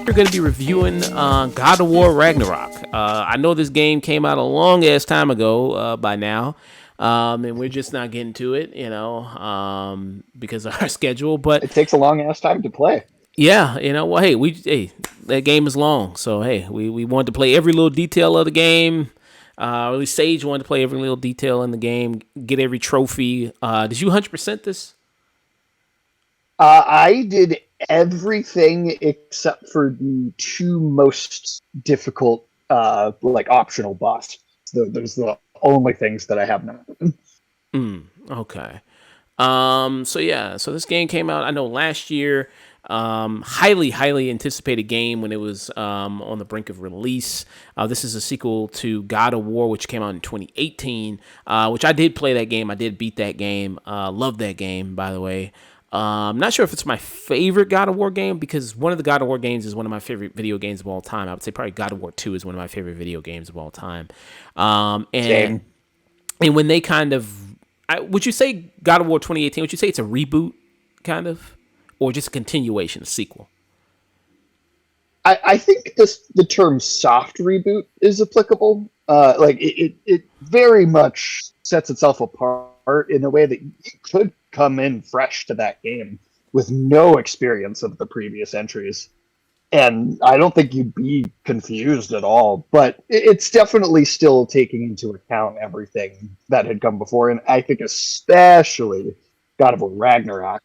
We're going to be reviewing God of War Ragnarok. I know this game came out a long ass time ago by now, and we're just not getting to it, because of our schedule. But It takes a long ass time to play. yeah, well, hey, that game is long, so hey, we wanted to play every little detail of the game. At least Sage wanted to play every little detail in the game, get every trophy. Did you 100% this? I did everything except for the two most difficult, optional boss. Those are the only things that I have not done. Okay. So this game came out, I know, last year. Highly anticipated game when it was on the brink of release. This is a sequel to God of War, which came out in 2018, which I did play that game. I did beat that game. Loved that game, by the way. Not sure if it's my favorite God of War game, because one of the God of War games is one of my favorite video games of all time. I would say probably God of War 2 is one of my favorite video games of all time. And when they kind of, would you say God of War 2018, would you say it's a reboot, kind of? Or just a continuation, a sequel? I think the term soft reboot is applicable. It very much sets itself apart in a way that you could come in fresh to that game with no experience of the previous entries. And I don't think you'd be confused at all, but it's definitely still taking into account everything that had come before. And I think especially God of War Ragnarok,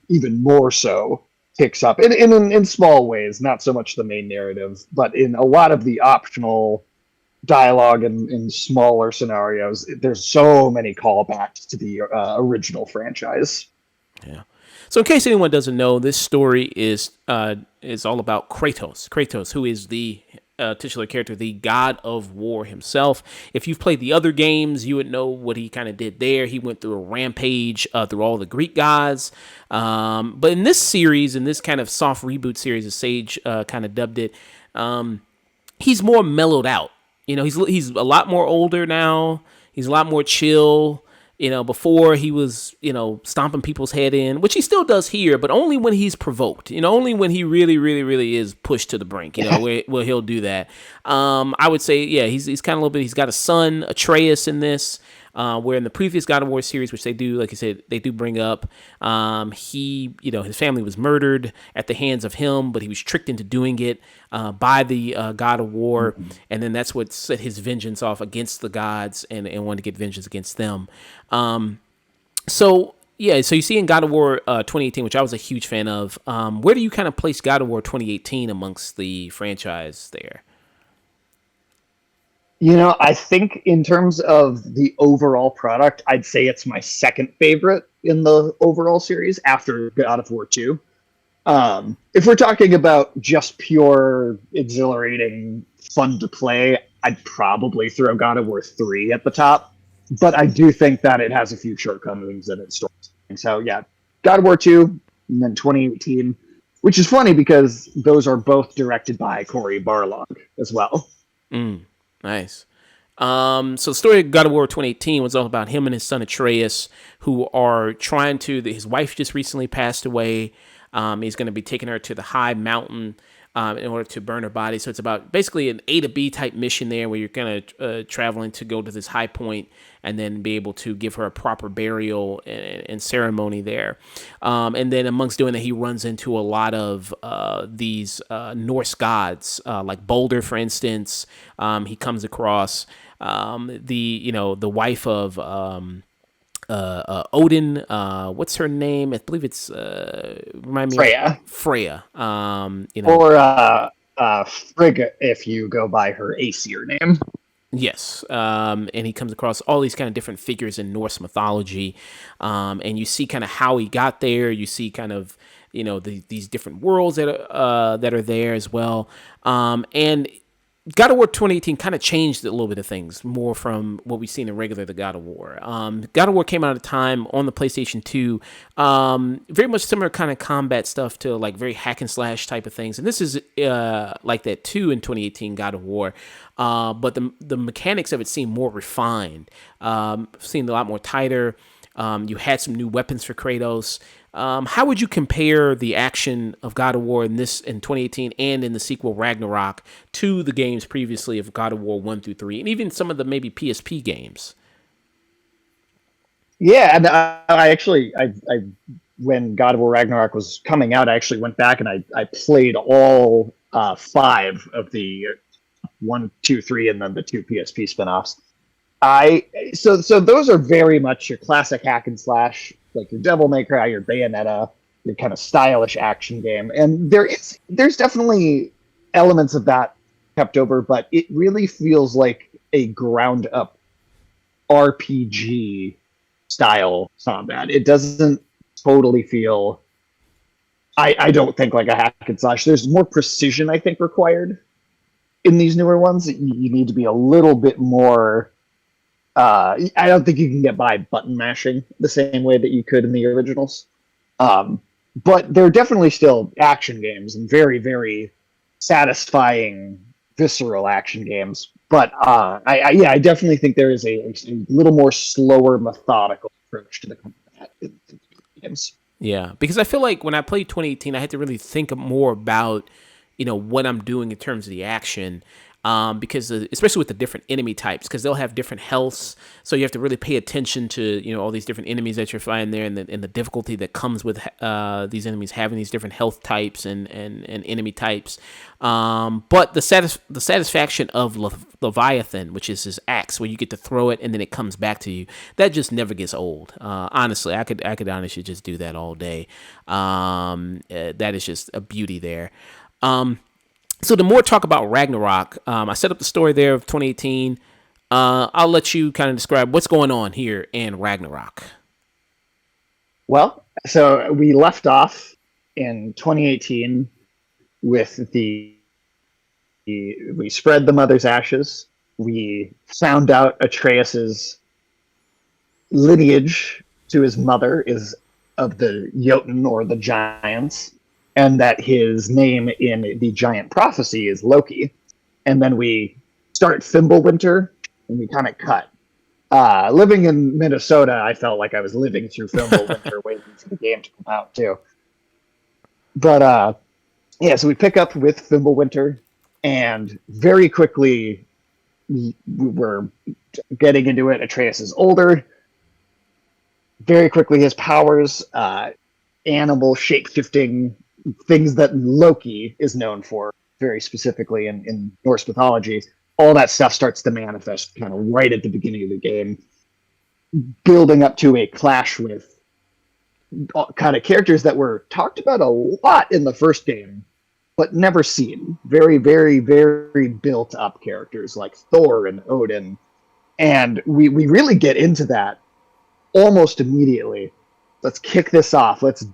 even more so, picks up in small ways, not so much the main narrative, but in a lot of the optional dialogue and in smaller scenarios. There's so many callbacks to the original franchise. Yeah. So in case anyone doesn't know, this story is all about Kratos, who is the titular character, the God of War himself. If you've played the other games, you would know what he kind of did there. He went through a rampage through all the Greek gods. But in this series, in this kind of soft reboot series, as Sage kind of dubbed it, he's more mellowed out. He's a lot more older now. He's a lot more chill. Before he was, stomping people's head in, which he still does here, but only when he's provoked, only when he really, really, really is pushed to the brink, where he'll do that. I would say, yeah, he's kind of a little bit, he's got a son, Atreus, in this, where in the previous God of War series, which they do, like I said, they do bring up, his family was murdered at the hands of him, but he was tricked into doing it by the God of War, and then that's what set his vengeance off against the gods and wanted to get vengeance against them. So you see in God of War 2018, which I was a huge fan of, where do you kind of place God of War 2018 amongst the franchise there? I think in terms of the overall product, I'd say it's my second favorite in the overall series after God of War 2. If we're talking about just pure, exhilarating, fun to play, I'd probably throw God of War 3 at the top. But I do think that it has a few shortcomings in its story. So yeah, God of War 2, and then 2018, which is funny because those are both directed by Cory Barlog as well. Nice. So the story of God of War 2018 was all about him and his son Atreus, who are trying to, his wife just recently passed away. He's going to be taking her to the high mountain in order to burn her body. So it's about basically an A to B type mission there, where you're kind of traveling to go to this high point and then be able to give her a proper burial and ceremony there. And then amongst doing that, he runs into a lot of these Norse gods, like Balder, for instance. He comes across the wife of Odin. What's her name? I believe it's remind me. Freya. Or Frigga, if you go by her Aesir name. Yes, and he comes across all these kind of different figures in Norse mythology, and you see kind of how he got there. You see kind of these different worlds that are there as well, and God of War 2018 kind of changed a little bit of things more from what we've seen in regular the God of War. God of War came out at a time on the PlayStation 2, very much similar kind of combat stuff to like very hack and slash type of things. And this is like that too in 2018 God of War. But the mechanics of it seem more refined, seemed a lot more tighter. You had some new weapons for Kratos. How would you compare the action of God of War in 2018 and in the sequel Ragnarok to the games previously of God of War 1 through 3 and even some of the maybe PSP games? Yeah, and I when God of War Ragnarok was coming out, I actually went back and I played all five of the one, two, three, and then the two PSP spinoffs. So those are very much your classic hack and slash, like your Devil May Cry, your Bayonetta, your kind of stylish action game, and there's definitely elements of that kept over, but it really feels like a ground up RPG style combat. It doesn't totally feel. I don't think like a hack and slash. There's more precision I think required in these newer ones. You need to be a little bit more. I don't think you can get by button mashing the same way that you could in the originals. Um, but they're definitely still action games and very, very satisfying, visceral action games. But I definitely think there is a little more slower, methodical approach to the combat in games. Yeah, because I feel like when I played 2018, I had to really think more about, what I'm doing in terms of the action. Because especially with the different enemy types, because they'll have different healths, so you have to really pay attention to all these different enemies that you're fighting there, and the difficulty that comes with these enemies having these different health types and enemy types. But the satisfaction of Leviathan, which is his axe, where you get to throw it and then it comes back to you, that just never gets old. Honestly, I could honestly just do that all day. That is just a beauty there. So the more talk about Ragnarok, I set up the story there of 2018. I'll let you kind of describe what's going on here in Ragnarok. Well, so we left off in 2018 with we spread the mother's ashes. We found out Atreus's lineage to his mother is of the Jotun or the giants, and that his name in the giant prophecy is Loki. And then we start Fimbulwinter, and we kind of cut. Living in Minnesota, I felt like I was living through Fimbulwinter, waiting for the game to come out too. But yeah, so we pick up with Fimbulwinter, and very quickly we're getting into it. Atreus is older. Very quickly, his powers, animal shape-shifting, things that Loki is known for very specifically in Norse mythology, all that stuff starts to manifest kind of right at the beginning of the game, building up to a clash with kind of characters that were talked about a lot in the first game, but never seen. Very, very, very built up characters like Thor and Odin. And we really get into that almost immediately. Let's kick this off. Let's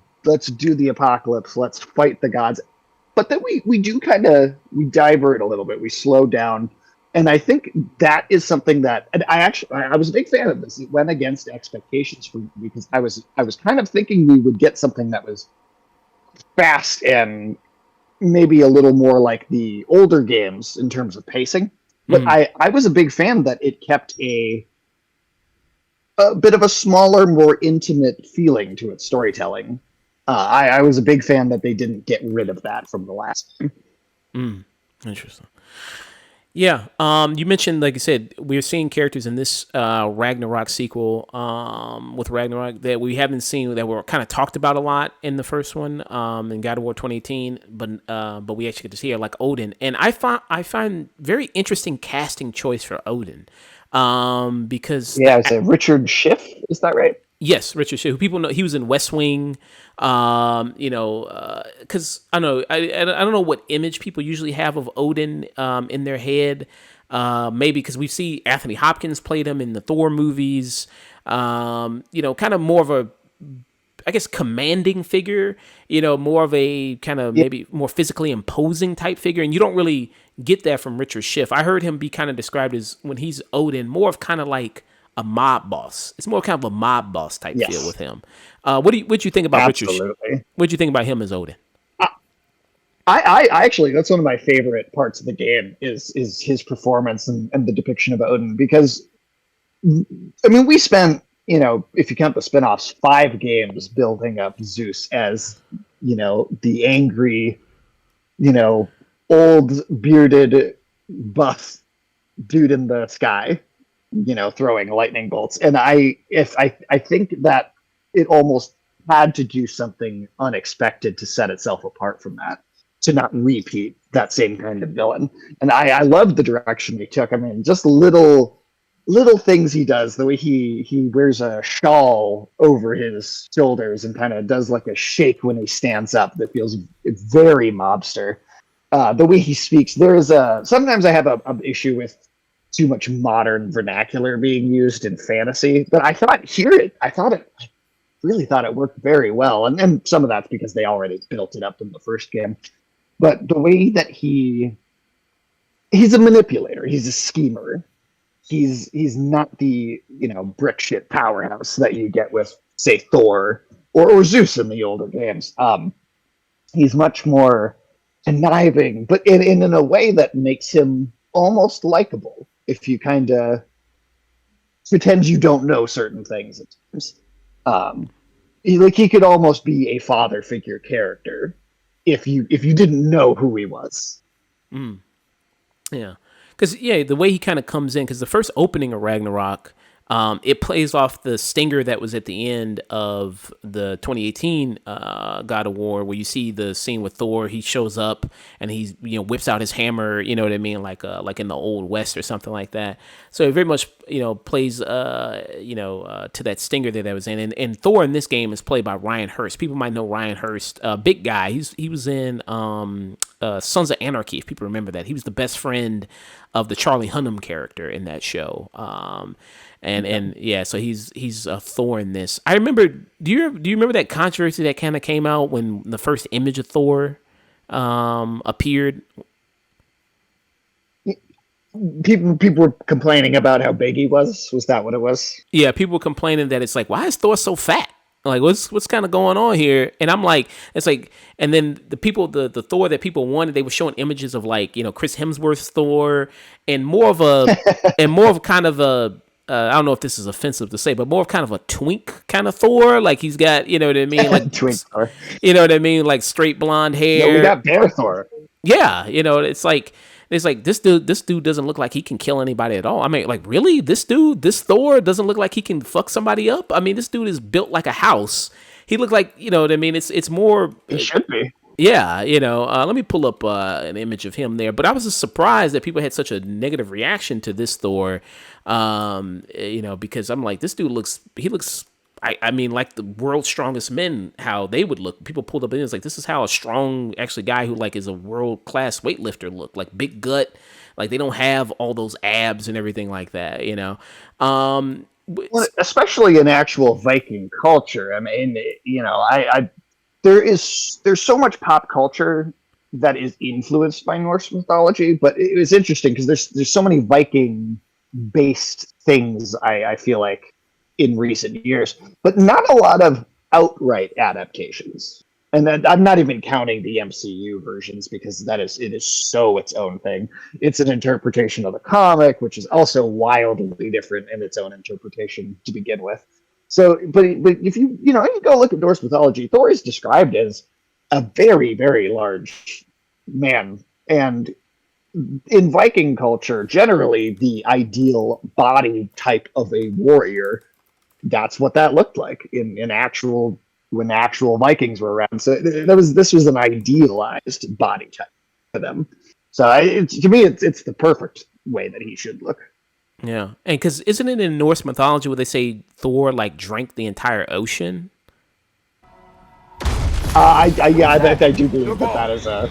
do the apocalypse. Let's fight the gods. But then we do we divert a little bit. We slow down, and I think that is something that, and I was a big fan of this. It went against expectations for me because I was kind of thinking we would get something that was fast and maybe a little more like the older games in terms of pacing. But I was a big fan that it kept a bit of a smaller, more intimate feeling to its storytelling. I was a big fan that they didn't get rid of that from the last game. Interesting. Yeah. You mentioned, like you said, we're seeing characters in this Ragnarok sequel with Ragnarok that we haven't seen, that were kind of talked about a lot in the first one, in God of War 2018, but we actually get to see her, like Odin, and I find very interesting casting choice for Odin, because it's Richard Schiff, is that right? Yes, Richard Schiff, who people know, he was in West Wing. Because I don't know, I don't know what image people usually have of Odin in their head. Maybe because we see Anthony Hopkins played him in the Thor movies. Kind of more of a, I guess, commanding figure. More of a kind of Yeah. maybe more physically imposing type figure, and you don't really get that from Richard Schiff. I heard him be kind of described as, when he's Odin, more of kind of like a mob boss. It's more kind of a mob boss type feel Yes. with him. What do you think about Richard? Absolutely. What do you think about him as Odin? I actually, that's one of my favorite parts of the game is his performance and the depiction of Odin, because I mean, we spent, if you count the spin-offs, 5 games building up Zeus as, the angry, you know old bearded buff dude in the sky, throwing lightning bolts. And I think that it almost had to do something unexpected to set itself apart from that, to not repeat that same kind of villain. And I love the direction he took. I mean, just little things he does, the way he wears a shawl over his shoulders and kind of does like a shake when he stands up that feels very mobster. The way he speaks, sometimes I have a issue with too much modern vernacular being used in fantasy, but I really thought it worked very well. And some of that's because they already built it up in the first game. But the way that he's a manipulator, he's a schemer. He's not the brick shit powerhouse that you get with, say, Thor or Zeus in the older games. He's much more conniving, but in a way that makes him almost likable if you kind of pretend you don't know certain things at times. He could almost be a father figure character if you didn't know who he was. Yeah, because the way he kind of comes in, because the first opening of Ragnarok, it plays off the stinger that was at the end of the 2018 God of War, where you see the scene with Thor. He shows up and he whips out his hammer. You know what I mean, like in the old West or something like that. So it very much plays to that stinger that was in. And Thor in this game is played by Ryan Hurst. People might know Ryan Hurst, big guy. He was in Sons of Anarchy, if people remember that. He was the best friend of the Charlie Hunnam character in that show. So he's a Thor in this. I remember. Do you remember that controversy that kind of came out when the first image of Thor appeared? People were complaining about how big he was. Was that what it was? Yeah, people were complaining that it's like, why is Thor so fat? Like, what's kind of going on here? And I'm like, it's like, and then the Thor that people wanted, they were showing images of like, Chris Hemsworth's Thor, and more of kind of a, I don't know if this is offensive to say, but more of kind of a twink kind of Thor. Like he's got, you know what I mean? Like Twink Thor. You know what I mean? Like straight blonde hair. No, we got Bear Thor. Yeah. It's like this dude doesn't look like he can kill anybody at all. I mean, like, really? This Thor doesn't look like he can fuck somebody up? I mean, this dude is built like a house. He looked like, you know what I mean? It's more. He should be. Yeah, let me pull up an image of him there. But I was just surprised that people had such a negative reaction to this Thor, because I'm like, this dude looks, I mean, like the world's strongest men, how they would look. People pulled up and it was like, this is how a strong, actually, guy who like is a world-class weightlifter look, like big gut, like they don't have all those abs and everything like that, Well, especially in actual Viking culture. I mean, there's so much pop culture that is influenced by Norse mythology, but it was interesting because there's so many Viking based things I feel like in recent years, but not a lot of outright adaptations. And then I'm not even counting the MCU versions because it is so its own thing. It's an interpretation of the comic, which is also wildly different in its own interpretation to begin with. So, but if you go look at Norse mythology, Thor is described as a very, very large man. And in Viking culture, generally the ideal body type of a warrior, that's what that looked like in actual, when actual Vikings were around. So this was an idealized body type for them. So to me, it's the perfect way that he should look. Yeah, and because isn't it in Norse mythology where they say Thor like drank the entire ocean? I do believe that is a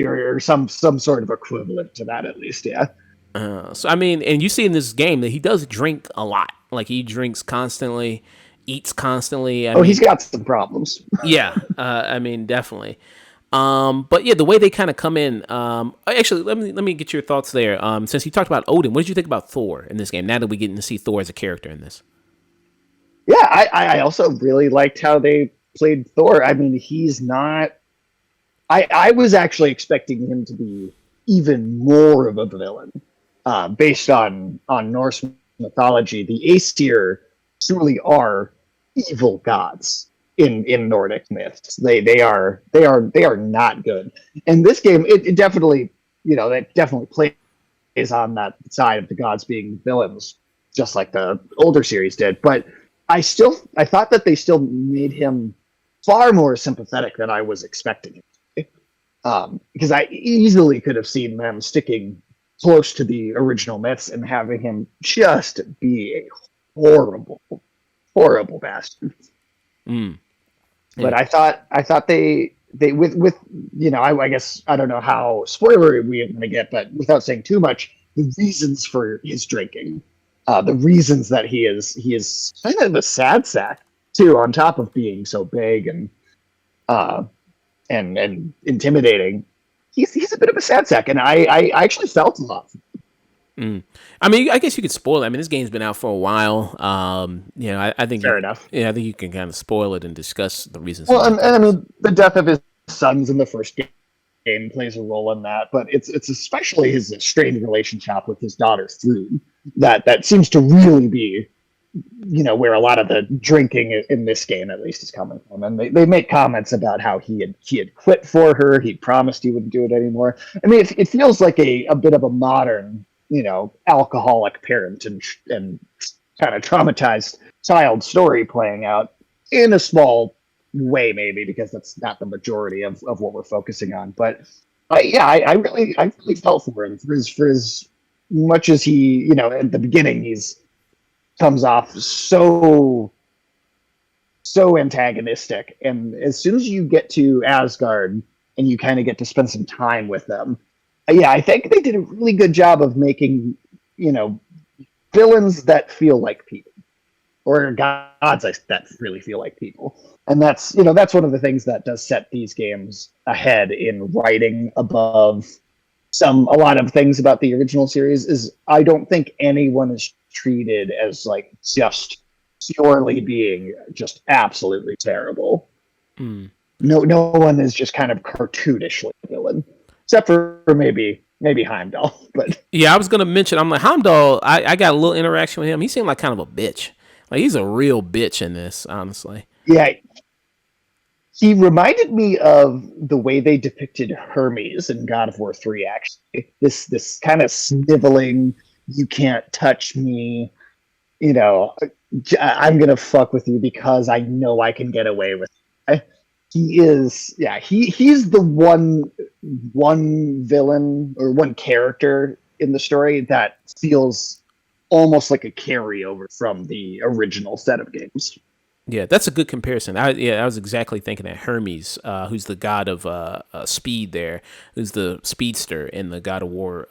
or some sort of equivalent to that, at least. Yeah. So I mean, and you see in this game that he does drink a lot. Like he drinks constantly. eats constantly. I Oh, mean, he's got some problems. yeah, I mean, definitely. But yeah, the way they kind of come in. Actually, let me get your thoughts there. Since you talked about Odin, what did you think about Thor in this game? Now that we're getting to see Thor as a character in this. Yeah, I also really liked how they played Thor. I mean, he's not. I was actually expecting him to be even more of a villain, based on Norse mythology. The Aesir truly are evil gods in Nordic myths. They are not good. And this game, it definitely, that definitely plays on that side of the gods being villains, just like the older series did. But I thought that they still made him far more sympathetic than I was expecting. Because I easily could have seen them sticking close to the original myths and having him just be a horrible, horrible bastard. Mm, But yeah. I thought they with I guess I don't know how spoilery we are going to get, but without saying too much, the reasons for his drinking, the reasons that he is kind of a sad sack too, on top of being so big uh, and intimidating. He's a bit of a sad sack, and I actually felt a lot. Mm. I mean, I guess you could spoil it. I mean, this game's been out for a while. I think Fair enough. yeah, I think you can kind of spoil it and discuss the reasons he Well, might and do I this. mean, the death of his sons in the first game plays a role in that, but it's especially his strained relationship with his daughter through that seems to really be where a lot of the drinking in this game at least is coming from. And they make comments about how he had quit for her, he promised he wouldn't do it anymore. I mean, it feels like a bit of a modern alcoholic parent and kind of traumatized child story playing out in a small way, maybe, because that's not the majority of what we're focusing on. But yeah, I really felt for him for his much as he, at the beginning he's comes off so antagonistic, and as soon as you get to Asgard and you kind of get to spend some time with them, yeah, I think they did a really good job of making you know villains that feel like people, or gods that really feel like people. And that's one of the things that does set these games ahead in writing above a lot of things about the original series. Is I don't think anyone is treated as like just purely being just absolutely terrible. Mm. No one is just kind of cartoonishly a villain, except for maybe Heimdall. But Yeah, I was gonna mention. I'm like Heimdall. I got a little interaction with him. He seemed like kind of a bitch. Like he's a real bitch in this, honestly. yeah, he reminded me of the way they depicted Hermes in God of War 3, actually. This kind of sniveling, you can't touch me, you know, I'm gonna fuck with you because I know I can get away with it. He is, yeah, he's the one villain or one character in the story that feels almost like a carryover from the original set of games. Yeah, that's a good comparison. I was exactly thinking that Hermes, who's the god of speed, there, who's the speedster in the God of War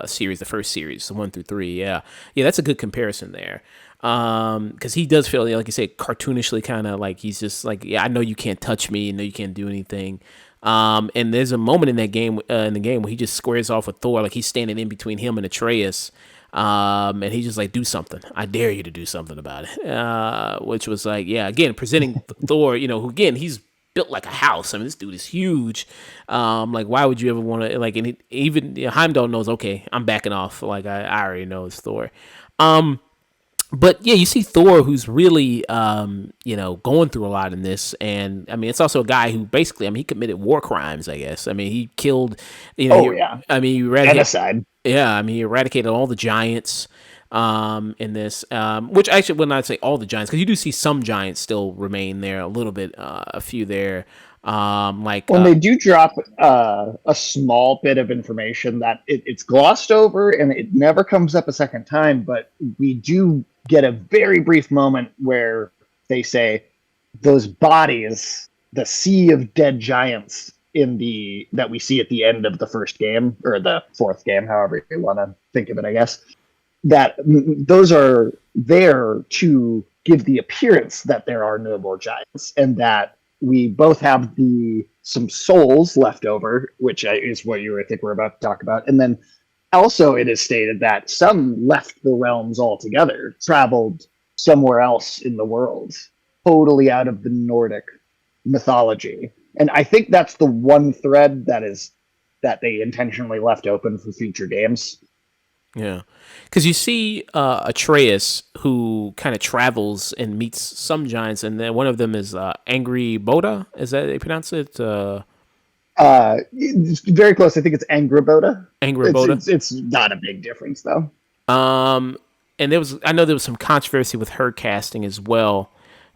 series, the first series, the 1 through 3. Yeah, yeah, that's a good comparison there. Because he does feel, like you said, cartoonishly kind of like he's just like, yeah, I know you can't touch me, I know you can't do anything. And there's a moment in the game where he just squares off with Thor, like he's standing in between him and Atreus. And he's just like, do something. I dare you to do something about it. Which was like, yeah, again, presenting Thor, who again, he's built like a house. I mean, this dude is huge. Like, why would you ever want to, like, and even Heimdall knows, okay, I'm backing off. Like, I already know it's Thor. But yeah, you see Thor, who's really, going through a lot in this, and I mean, it's also a guy who basically, I mean, he committed war crimes. I guess. I mean, he killed, Oh yeah, he eradicated, genocide. yeah, I mean, he eradicated all the giants, in this, which actually would not say all the giants, because you do see some giants still remain there, a little bit, a few there, like, When they do drop a small bit of information that it's glossed over and it never comes up a second time, but we do get a very brief moment where they say those bodies, the sea of dead giants in the that we see at the end of the first game or the fourth game, however you want to think of it, I guess, that those are there to give the appearance that there are no more giants, and that we both have some souls left over, which is what I think we're about to talk about, and then also it is stated that some left the realms altogether, traveled somewhere else in the world, totally out of the Nordic mythology. And I think that's the one thread that they intentionally left open for future games. Yeah, because you see Atreus, who kind of travels and meets some giants, and then one of them is Angry Boda. Is that how they pronounce it? It's very close. I think it's Angraboda. Angry It's, Boda. it's it's not a big difference though. Um, and I know there was some controversy with her casting as well.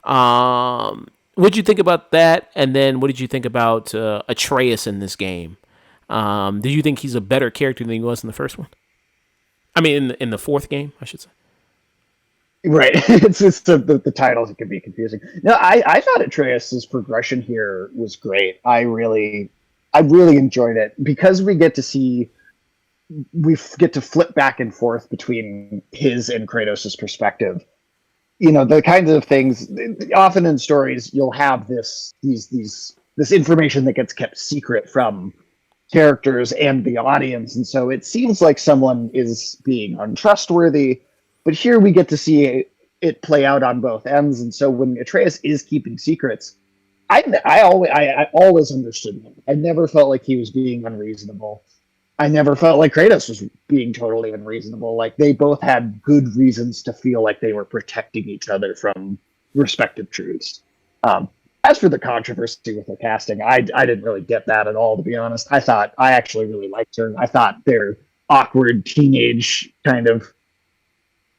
What did you think about that? And then what did you think about Atreus in this game? Did you think he's a better character than he was in the first one? I mean, in the fourth game, I should say. Right. It's the titles, it can be confusing. No, I thought Atreus's progression here was great. I really enjoyed it because we get to flip back and forth between his and Kratos' perspective. You know, the kinds of things often in stories you'll have this information that gets kept secret from characters and the audience, and so it seems like someone is being untrustworthy. But here we get to see it play out on both ends, and so when Atreus is keeping secrets, I always understood him. I never felt like he was being unreasonable. I never felt like Kratos was being totally unreasonable. Like they both had good reasons to feel like they were protecting each other from respective truths. Um, as for the controversy with the casting, I didn't really get that at all, to be honest. I actually really liked her. I thought their awkward teenage kind of,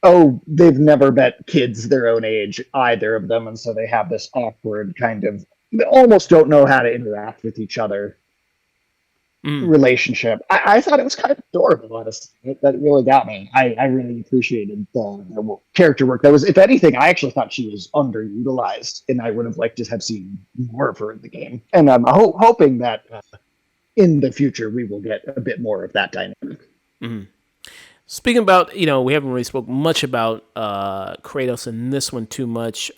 oh, they've never met kids their own age, either of them, and so they have this awkward kind of, they almost don't know how to interact with each other relationship. I thought it was kind of adorable, honestly. That really got me. I really appreciated the character work. That was, if anything, I actually thought she was underutilized, and I would have liked to have seen more of her in the game. And I'm hoping that in the future we will get a bit more of that dynamic. Speaking about, we haven't really spoke much about Kratos in this one too much.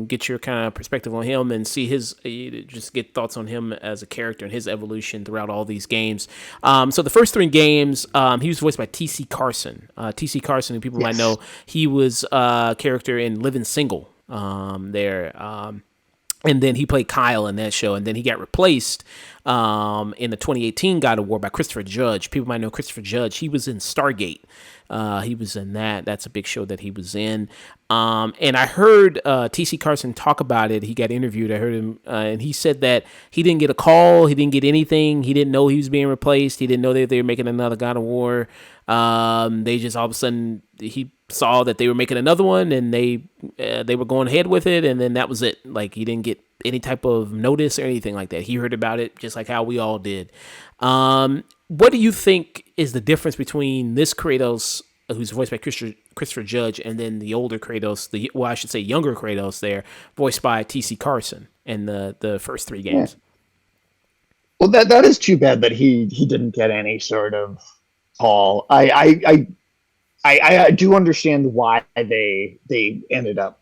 Get your kind of perspective on him and see just get thoughts on him as a character and his evolution throughout all these games. So the first three games, he was voiced by T.C. Carson. T.C. Carson, who people might know, he was a character in Living Single there. And then he played Kyle in that show, and then he got replaced in the 2018 God of War by Christopher Judge. People might know Christopher Judge. He was in Stargate. He was in that. That's a big show that he was in. And I heard T.C. Carson talk about it. He got interviewed. I heard him, and he said that he didn't get a call. He didn't get anything. He didn't know he was being replaced. He didn't know that they were making another God of War. They just all of a sudden he saw that they were making another one, and they were going ahead with it, and then that was it. Like he didn't get any type of notice or anything like that. He heard about it just like how we all did. What do you think is the difference between this Kratos, who's voiced by Christopher Judge, and then the older Kratos, I should say younger Kratos there, voiced by T.C. Carson in the first three games? Yeah. Well, that is too bad that he didn't get any sort of call. I do understand why they ended up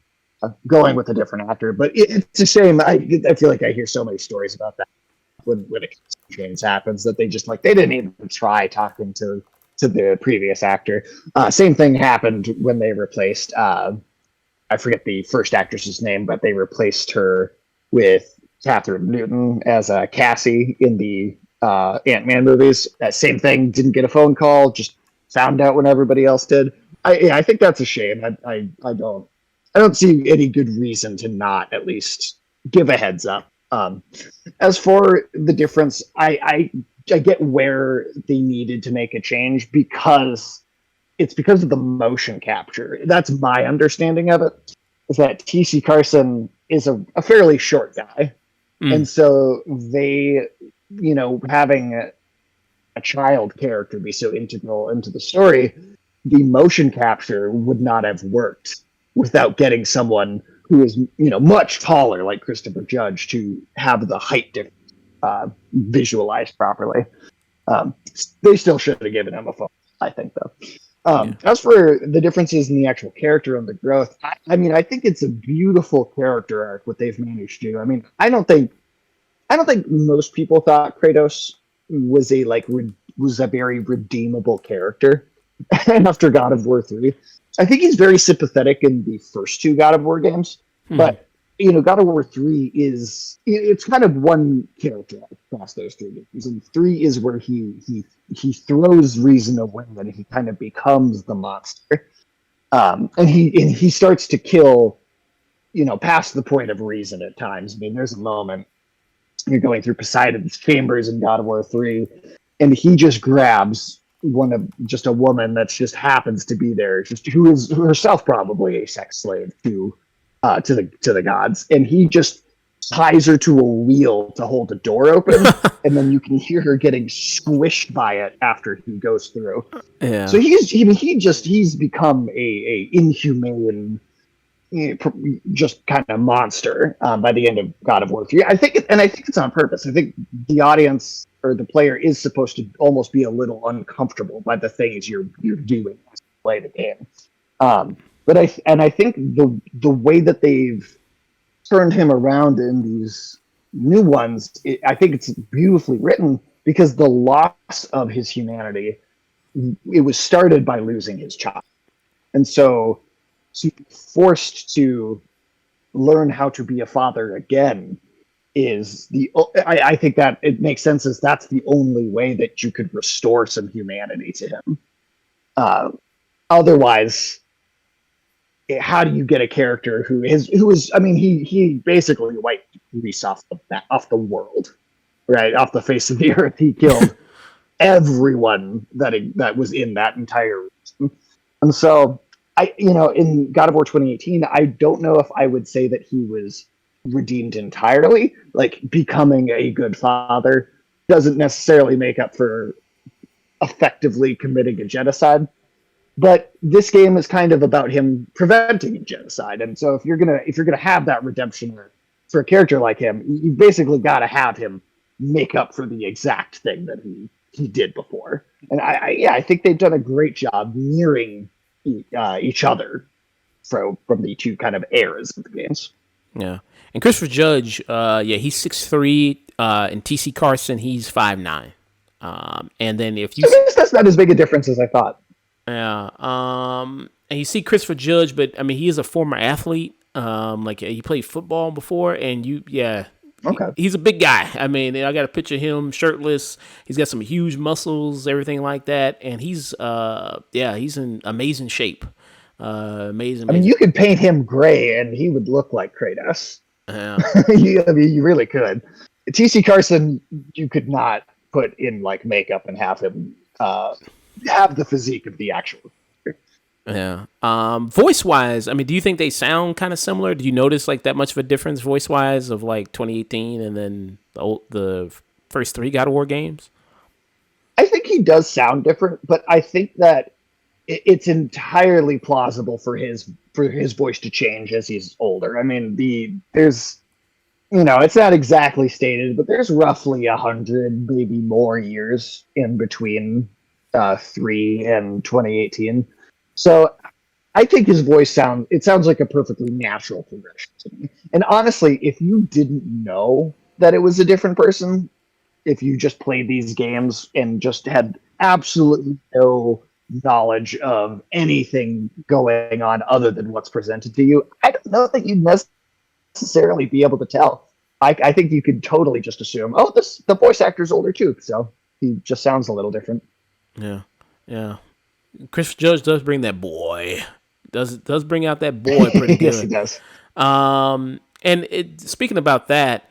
going with a different actor, but it's a shame. I feel like I hear so many stories about that when it change happens, that they just they didn't even try talking to the previous actor. Same thing happened when they replaced I forget the first actress's name, but they replaced her with Catherine Newton as Cassie in the Ant-Man movies. That same thing, didn't get a phone call, just found out when everybody else did. I think that's a shame. I don't see any good reason to not at least give a heads up. As for the difference, I get where they needed to make a change because it's because of the motion capture. That's my understanding of it. Is that T.C. Carson is a fairly short guy, and so they, having a child character be so integral into the story, the motion capture would not have worked without getting someone who is, much taller, like Christopher Judge, to have the height difference visualized properly. They still should have given him a phone, I think, though. Yeah. As for the differences in the actual character and the growth, I mean, I think it's a beautiful character arc what they've managed to do. I mean, I don't think most people thought Kratos was was a very redeemable character after God of War 3. I think he's very sympathetic in the first two God of War games, Hmm. but God of War 3 it's kind of one character across those three games, and 3 is where he throws reason away and he kind of becomes the monster, and he starts to kill past the point of reason at times. I mean, there's a moment you're going through Poseidon's chambers in God of War 3, and he just grabs just a woman that just happens to be there, just who is herself probably a sex slave to the gods, and he just ties her to a wheel to hold the door open, and then you can hear her getting squished by it after he goes through. So Yeah. he's become a inhumane, just kind of monster by the end of God of War 3. I think it's on purpose. I think the audience or the player is supposed to almost be a little uncomfortable by the things you're doing as you play the game. But I think the way that they've turned him around in these new ones, I think it's beautifully written because the loss of his humanity, it was started by losing his child, and so forced to learn how to be a father again is I think that it makes sense as that's the only way that you could restore some humanity to him. Uh, Otherwise, how do you get a character who is I mean he basically wiped Greece off the world, right, off the face of the earth. He killed everyone that was in that entire region. And so in God of War 2018, I don't know if I would say that he was redeemed entirely. Like, becoming a good father doesn't necessarily make up for effectively committing a genocide. But this game is kind of about him preventing a genocide. And so if you're gonna have that redemption for a character like him, you basically got to have him make up for the exact thing that he did before. And I think they've done a great job mirroring each other from the two kind of eras of the games. Yeah. And Christopher Judge, yeah, he's 6'3", and TC Carson, he's 5'9". And then if you, So I guess that's not as big a difference as I thought. yeah, and you see Christopher Judge, but I mean, he is a former athlete. Like he played football before, and yeah, Okay. he's a big guy. I mean, I got a picture of him shirtless. He's got some huge muscles, everything like that, and yeah, he's in amazing shape. Amazing, I mean, amazing. you could paint him gray and he would look like Kratos. Yeah, I mean, you really could. TC Carson, you could not put in like makeup and have him have the physique of the actual. yeah. Voice wise, I mean, do you think they sound kind of similar? Do you notice like that much of a difference voice wise of like 2018 and then the first three God of War games? I think he does sound different, but I think that it's entirely plausible for his voice to change as he's older. I mean, there's it's not exactly stated, but there's roughly 100, maybe more years in between 3 and 2018. So I think his voice sounds like a perfectly natural progression to me. And honestly, if you didn't know that it was a different person, if you just played these games and just had absolutely no knowledge of anything going on other than what's presented to you, I don't know that you'd necessarily be able to tell. I think you could totally just assume, oh, the voice actor's older too, so he just sounds a little different. Yeah, yeah. Christopher Judge does bring that boy. Does bring out that boy pretty Yes, he good. does. And speaking about that,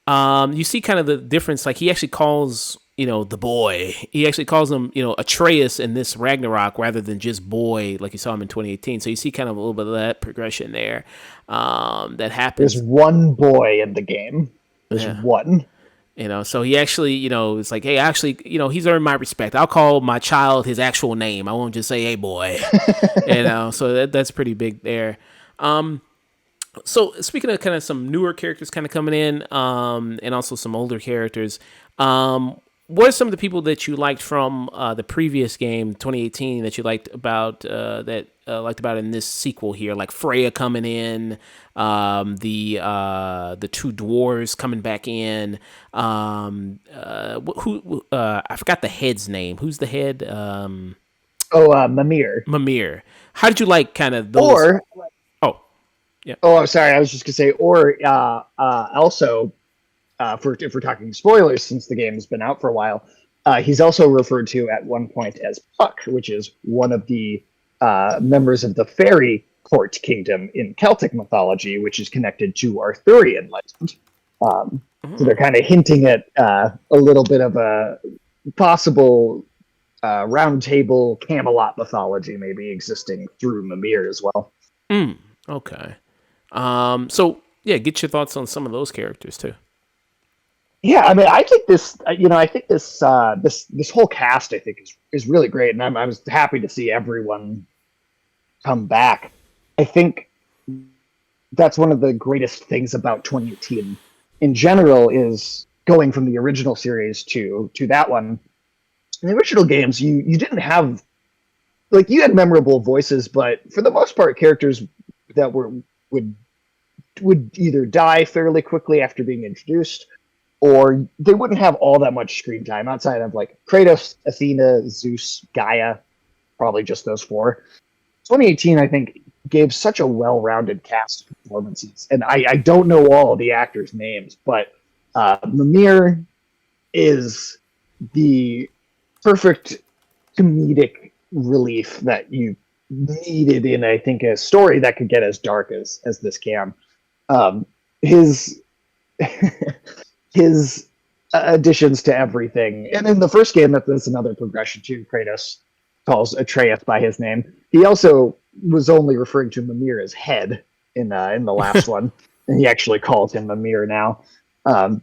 you see kind of the difference. Like he actually calls, the boy. He actually calls him, Atreus in this Ragnarok rather than just boy like you saw him in 2018. So you see kind of a little bit of that progression there that There's happens. one boy in the game. There's Yeah. one. So he actually, it's like, hey, actually, he's earned my respect. I'll call my child his actual name. I won't just say, hey, boy. So that's pretty big there. So speaking of kind of some newer characters kind of coming in, and also some older characters, what are some of the people that you liked from the previous game, 2018, that you liked about in this sequel here? Like Freya coming in, the two dwarves coming back in. Who I forgot the head's name. Who's the head? Mimir. Mimir. How did you like kind of those? Or Oh, yeah. oh, I'm sorry. I was just gonna say, or also, if we're talking spoilers, since the game has been out for a while, he's also referred to at one point as Puck, which is one of the members of the fairy court kingdom in Celtic mythology, which is connected to Arthurian legend. So they're kind of hinting at a little bit of a possible round table Camelot mythology maybe existing through Mimir as well. Okay. So yeah, get your thoughts on some of those characters too. Yeah, I mean, I think this, I think this whole cast, I think, is really great, and I was happy to see everyone come back. I think that's one of the greatest things about 2018 in general is going from the original series to that one. In the original games, you didn't have, like, you had memorable voices, but for the most part, characters that would either die fairly quickly after being introduced, or they wouldn't have all that much screen time outside of like Kratos, Athena, Zeus, Gaia, probably just those four. 2018, I think, gave such a well-rounded cast of performances, and I don't know all the actors' names, but Mimir is the perfect comedic relief that you needed in, I think, a story that could get as dark as this can. His his additions to everything, and in the first game, that's another progression too. Kratos calls Atreus by his name. He also was only referring to Mimir as head in the last one, and he actually calls him Mimir now. I mean,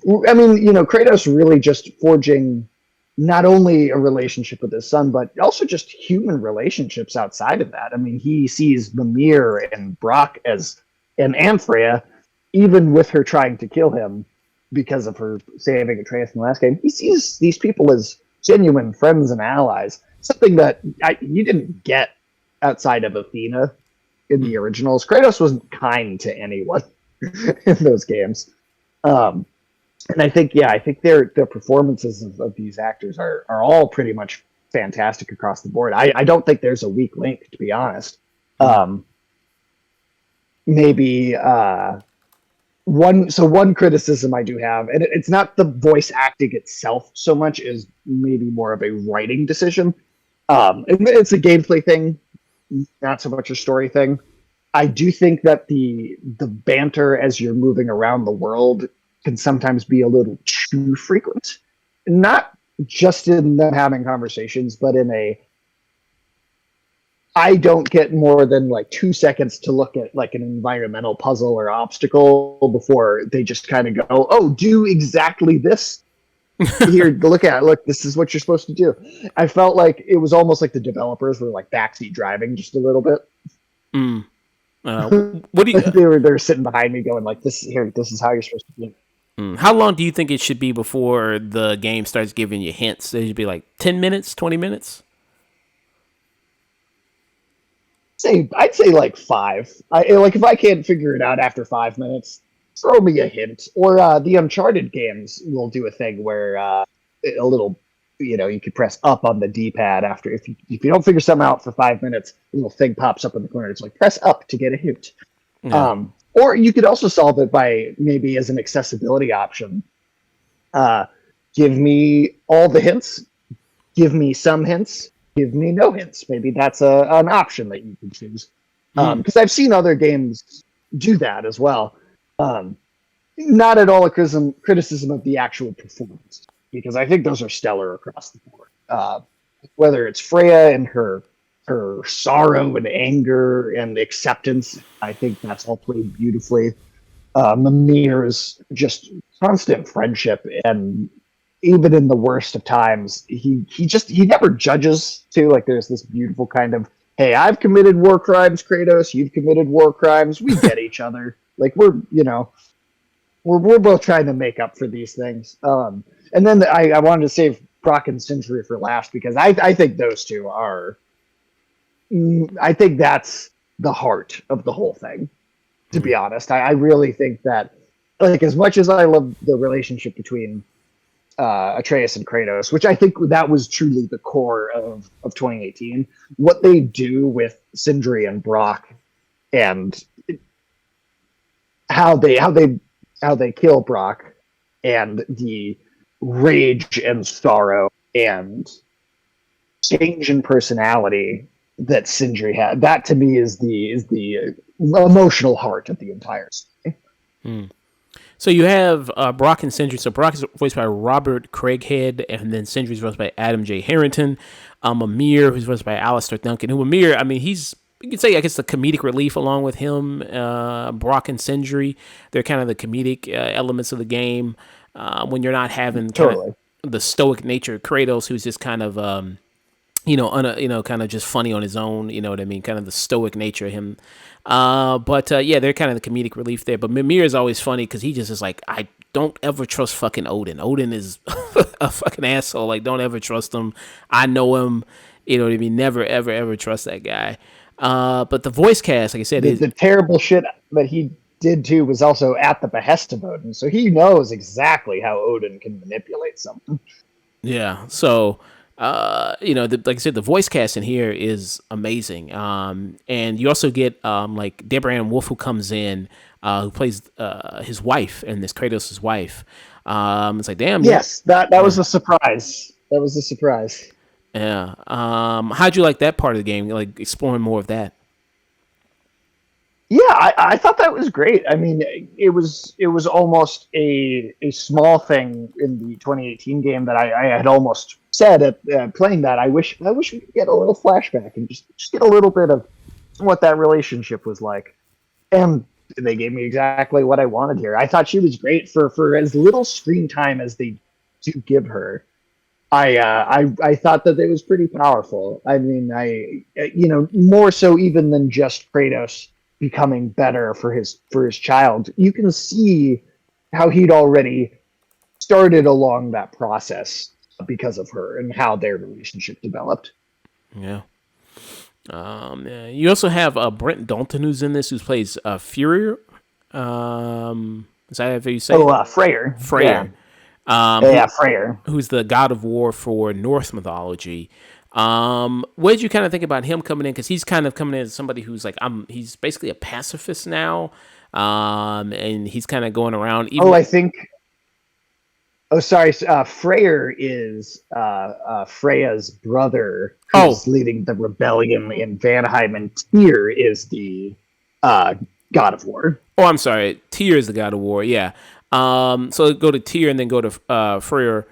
Kratos really just forging not only a relationship with his son, but also just human relationships outside of that. I mean, he sees Mimir and Brock and Freya, even with her trying to kill him because of her saving Atreus in the last game. He sees these people as genuine friends and allies, something that you didn't get outside of Athena in the originals. Kratos wasn't kind to anyone in those games. And I think their performances of these actors are all pretty much fantastic across the board. I don't think there's a weak link, to be honest. Maybe one criticism I do have, and it's not the voice acting itself so much as maybe more of a writing decision. It's a gameplay thing, not so much a story thing. I do think that the banter as you're moving around the world can sometimes be a little too frequent. Not just in them having conversations, but in I don't get more than like 2 seconds to look at like an environmental puzzle or obstacle before they just kind of go, "Oh, do exactly this. Here, look, this is what you're supposed to do." I felt like it was almost like the developers were like backseat driving just a little bit. What do you? they were sitting behind me going like, "This is how you're supposed to do it." How long do you think it should be before the game starts giving you hints? It should be like 10 minutes, 20 minutes? I'd say like 5. Like if I can't figure it out after 5 minutes, throw me a hint. Or the Uncharted games will do a thing where a little, you could press up on the D-pad after if you don't figure something out for 5 minutes, a little thing pops up in the corner. It's like press up to get a hint. Yeah. Or you could also solve it by maybe as an accessibility option. Give me all the hints. Give me some hints. Give me no hints. Maybe that's an option that you can choose. Because I've seen other games do that as well. Not at all a criticism of the actual performance, because I think those are stellar across the board. Whether it's Freya and her sorrow and anger and acceptance, I think that's all played beautifully. Mimir's just constant friendship, and even in the worst of times, he never judges too. Like there's this beautiful kind of, hey, I've committed war crimes, Kratos, you've committed war crimes, we get each other. Like we're both trying to make up for these things. And then I wanted to save Brock and Sindri for last because I think those two are. I think that's the heart of the whole thing. To be honest, I really think that, like, as much as I love the relationship between Atreus and Kratos, which I think that was truly the core of 2018, what they do with Sindri and Brock and how they kill Brock and the rage and sorrow and change in personality that Sindri had. That to me is the emotional heart of the entire story. So you have Brock and Sindri. So Brock is voiced by Robert Craighead, and then Sindri is voiced by Adam J. Harrington. Amir, who's voiced by Alistair Duncan. Who Amir, I mean, he's, you could say, I guess, the comedic relief along with him. Brock and Sindri, they're kind of the comedic elements of the game when you're not having Totally the stoic nature of Kratos, who's just kind of kind of just funny on his own. You know what I mean? Kind of the stoic nature of him. But yeah, they're kind of the comedic relief there. But Mimir is always funny because he just is like, I don't ever trust fucking Odin. Odin is a fucking asshole. Like, don't ever trust him. I know him. You know what I mean? Never, ever, ever trust that guy. But the voice cast, like I said, the terrible shit that he did too was also at the behest of Odin, so he knows exactly how Odin can manipulate someone. Yeah. So, like I said, the voice cast in here is amazing. And you also get like Deborah Ann Wolf, who comes in, who plays his wife, and this Kratos' wife. It's like, damn. Yes, that was a surprise. That was a surprise. Yeah. How'd you like that part of the game? Like exploring more of that? Yeah, I thought that was great. I mean, it was almost a small thing in the 2018 game that I had almost said at playing that. I wish we could get a little flashback and just get a little bit of what that relationship was like. And they gave me exactly what I wanted here. I thought she was great for as little screen time as they do give her. I thought that it was pretty powerful. I mean, more so even than just Kratos becoming better for his child. You can see how he'd already started along that process because of her and how their relationship developed. Yeah. Yeah. You also have Brent Dalton, who's in this, who plays Fury. Is that how you say? Oh, Freyr. Freyr. Freyr. Who's the god of war for Norse mythology. What did you kind of think about him coming in? Because he's kind of coming in as somebody who's like, he's basically a pacifist now, and he's kind of going around. I think. Oh, sorry. Freyr is Freya's brother, who's leading the rebellion in Vanheim, and Tyr is the god of war. Oh, I'm sorry. Tyr is the god of war. Yeah. So go to Tyr and then go to Freyr.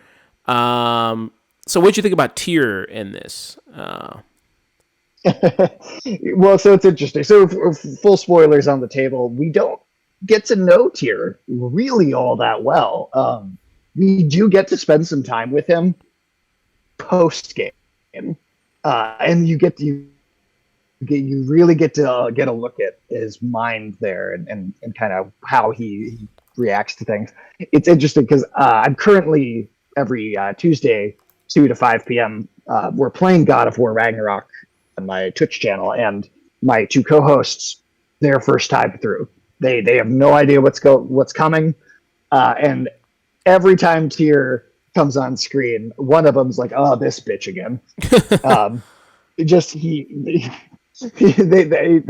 So what'd you think about Tyr in this? Well, so it's interesting. So full spoilers on the table. We don't get to know Tyr really all that well. We do get to spend some time with him post game, and you really get to get a look at his mind there and kind of how he reacts to things. It's interesting because I'm currently every Tuesday 2 to 5 p.m. We're playing God of War Ragnarok on my Twitch channel, and my two co-hosts, their first time through, they have no idea what's coming, and every time Tyr comes on screen, one of them's like, "Oh, this bitch again."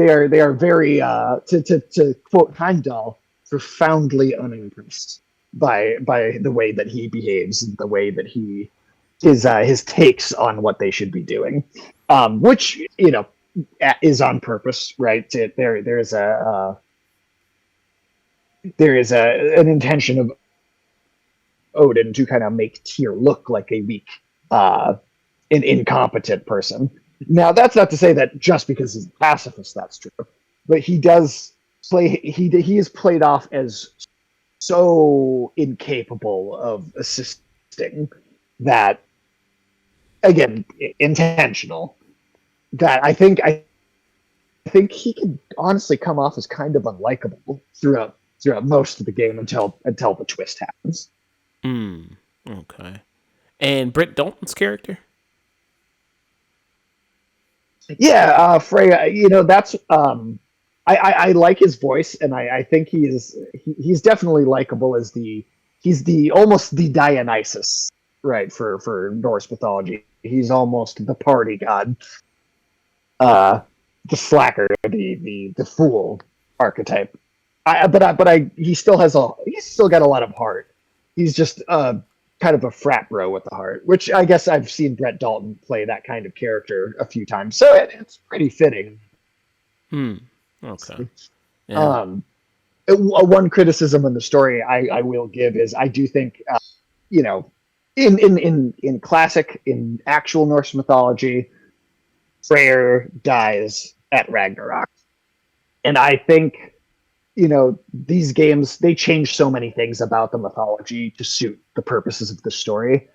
They are very to quote Heimdall, profoundly unimpressed by the way that he behaves, the way that he his takes on what they should be doing, which is on purpose, right? There is an intention of Odin to kind of make Tyr look like a weak, an incompetent person. Now, that's not to say that just because he's a pacifist, that's true, but he does play. He is played off as so incapable of assisting that, again, intentional. That I think he can honestly come off as kind of unlikable throughout most of the game until the twist happens. Okay. And Brett Dalton's character. Yeah, Freya. That's I like his voice, and I think he's definitely likable as he's the almost the Dionysus, right, for Norse mythology. He's almost the party god, uh, the slacker, the fool archetype. He still he's still got a lot of heart. He's just kind of a frat bro with the heart, which I guess I've seen Brett Dalton play that kind of character a few times, so it's pretty fitting. Okay. Yeah. One criticism in the story I will give is I do think you know in classic in actual Norse mythology, Freyr dies at Ragnarok, and I think these games, they change so many things about the mythology to suit the purposes of the story.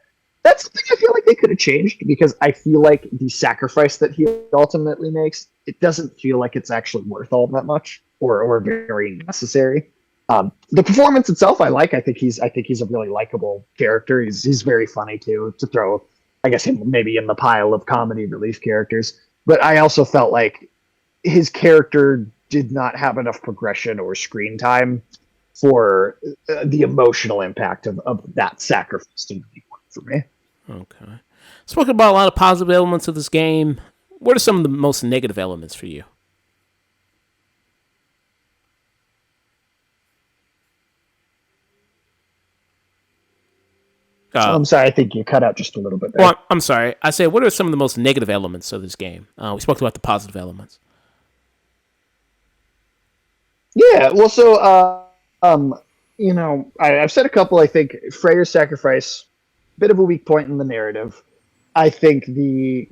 That's something I feel like they could have changed, because I feel like the sacrifice that he ultimately makes, it doesn't feel like it's actually worth all that much, or very necessary. The performance itself, I like. I think he's a really likable character. He's very funny too. To throw, I guess, him maybe in the pile of comedy relief characters. But I also felt like his character did not have enough progression or screen time for the emotional impact of that sacrifice to really work for me. Okay. Spoken about a lot of positive elements of this game. What are some of the most negative elements for you? I'm sorry, I think you cut out just a little bit there. Well, I'm sorry. I said, what are some of the most negative elements of this game? We spoke about the positive elements. Yeah, well, so I've said a couple. I think Freyr's sacrifice, bit of a weak point in the narrative. I think the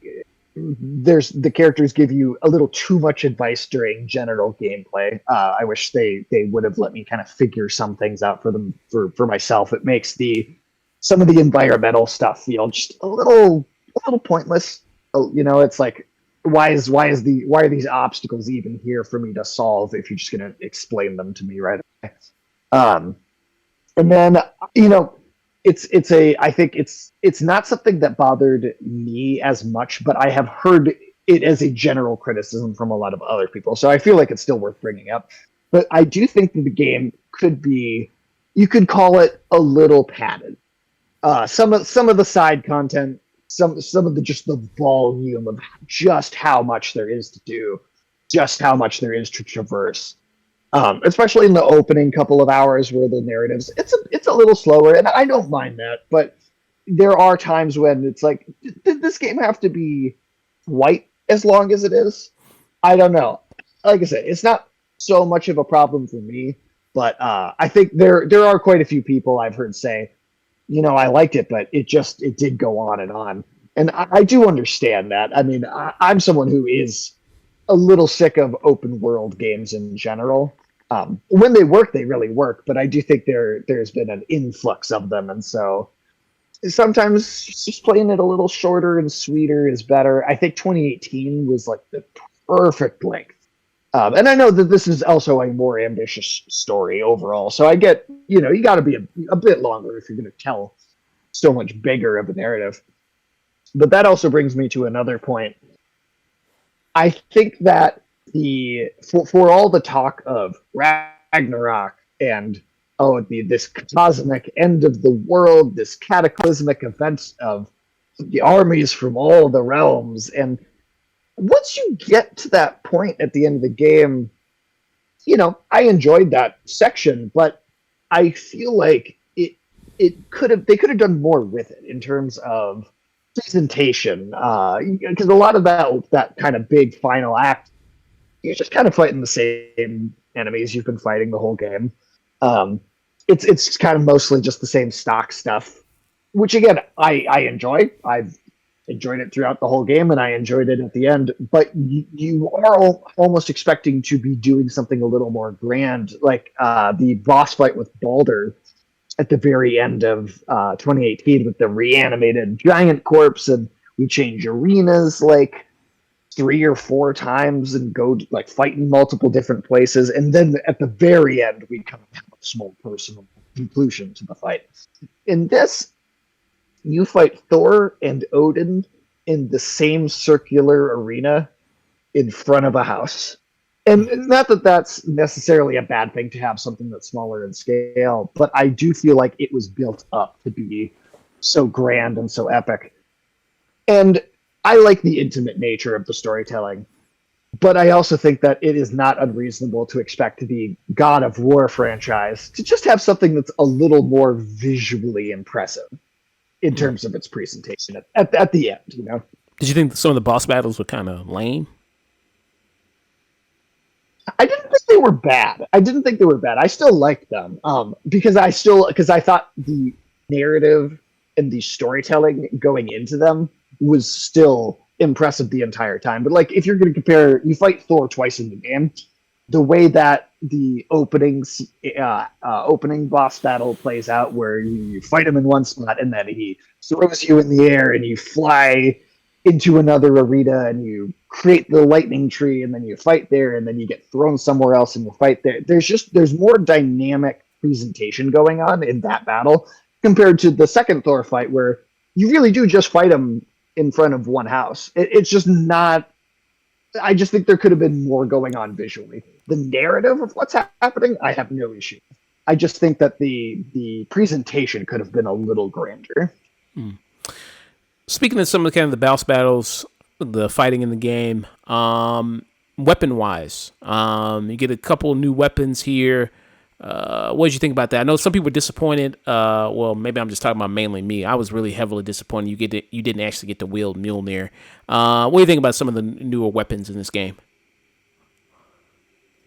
characters give you a little too much advice during general gameplay. I wish they would have let me kind of figure some things out for myself. It makes the some of the environmental stuff feel just a little pointless. It's like, why are these obstacles even here for me to solve if you're just going to explain them to me right away? Um, and then you know I think it's not something that bothered me as much, but I have heard it as a general criticism from a lot of other people, so I feel like it's still worth bringing up. But I do think that the game could be, you could call it a little padded. Some of the side content, some of the just the volume of just how much there is to do, just how much there is to traverse, especially in the opening couple of hours where the narratives, it's a little slower, and I don't mind that. But there are times when it's like, did this game have to be quite as long as it is? I don't know. Like I said, it's not so much of a problem for me, but I think there are quite a few people I've heard say, I liked it, but it did go on and on. And I do understand that. I mean, I'm someone who is a little sick of open world games in general. When they work, they really work. But I do think there's been an influx of them, and so sometimes just playing it a little shorter and sweeter is better. I think 2018 was like the perfect length. And I know that this is also a more ambitious story overall. So I get, you got to be a bit longer if you're going to tell so much bigger of a narrative. But that also brings me to another point. I think that for all the talk of Ragnarok and this cosmic end of the world, this cataclysmic event of the armies from all the realms, and once you get to that point at the end of the game, I enjoyed that section, but I feel like they could have done more with it in terms of presentation, because a lot of that kind of big final act, you're just kind of fighting the same enemies you've been fighting the whole game. Um, it's kind of mostly just the same stock stuff, which again I enjoy. I've enjoyed it throughout the whole game, and I enjoyed it at the end. But you are almost expecting to be doing something a little more grand, like the boss fight with Balder at the very end of 2018 with the reanimated giant corpse, and we change arenas like 3 or 4 times and go like fight in multiple different places, and then at the very end we kind of have a small personal conclusion to the fight. In this, You fight Thor and Odin in the same circular arena in front of a house. And not that that's necessarily a bad thing to have something that's smaller in scale, but I do feel like it was built up to be so grand and so epic. And I like the intimate nature of the storytelling, but I also think that it is not unreasonable to expect the God of War franchise to just have something that's a little more visually impressive in Mm. terms of its presentation at the end, you know? Did you think some of the boss battles were kind of lame? I didn't think they were bad. I didn't think they were bad. I still liked them because I thought the narrative and the storytelling going into them was still impressive the entire time. But like, if you're going to compare, you fight Thor twice in the game. The way that the opening boss battle plays out, where you fight him in one spot and then he throws you in the air and you fly into another arena and you create the lightning tree and then you fight there and then you get thrown somewhere else and you fight there. There's more dynamic presentation going on in that battle compared to the second Thor fight where you really do just fight him in front of one house. It's just not. I just think there could have been more going on visually. The narrative of what's happening, I have no issue. I just think that the presentation could have been a little grander. Mm. Speaking of some of the kind of the boss battles, the fighting in the game, weapon wise, you get a couple new weapons here. What did you think about that? I know some people were disappointed. Well, maybe I'm just talking about mainly me. I was really heavily disappointed. You didn't actually get to wield Mjolnir. What do you think about some of the newer weapons in this game?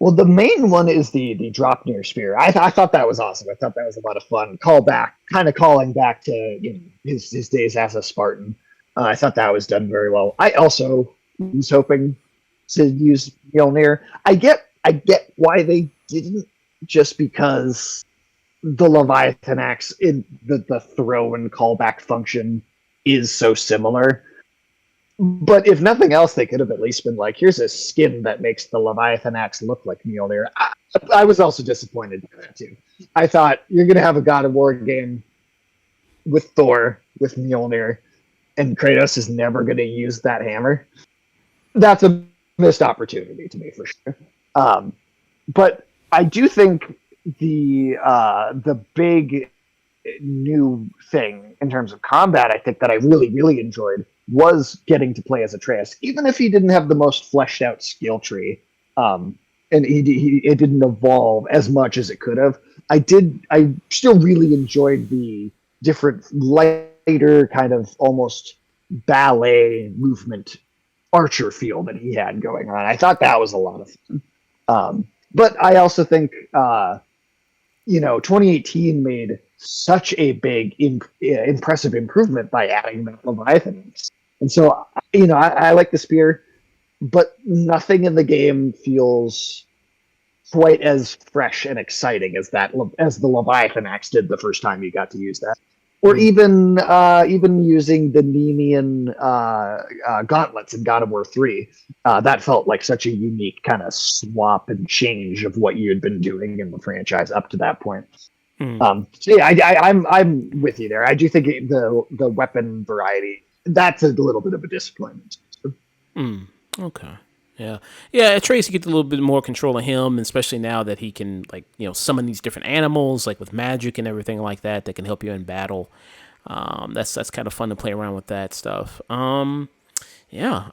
Well, the main one is the drop near spear. I thought that was awesome. I thought that was a lot of fun. Kind of calling back to his days as a Spartan. I thought that was done very well. I also was hoping to use Mjolnir. I get why they didn't, just because the Leviathan axe in the throw and callback function is so similar. But if nothing else, they could have at least been like, here's a skin that makes the Leviathan axe look like Mjolnir. I was also disappointed by that too. I thought you're going to have a God of War game with Thor, with Mjolnir, and Kratos is never going to use that hammer. That's a missed opportunity to me for sure. But I do think the big new thing in terms of combat, I think that I really, really enjoyed was getting to play as Atreus, even if he didn't have the most fleshed out skill tree, and it didn't evolve as much as it could have. I still really enjoyed the different lighter kind of almost ballet movement archer feel that he had going on. I thought that was a lot of fun. But I also think 2018 made such a big, impressive improvement by adding that Leviathan. And so, I like the spear, but nothing in the game feels quite as fresh and exciting as the Leviathan axe did the first time you got to use that. Or even using the Nemean gauntlets in God of War 3. That felt like such a unique kind of swap and change of what you had been doing in the franchise up to that point. So yeah, I'm with you there. I do think the weapon variety, that's a little bit of a disappointment. Okay. Yeah. Trace, you get a little bit more control of him, especially now that he can summon these different animals, like with magic and everything like that can help you in battle. That's kind of fun to play around with that stuff. Yeah.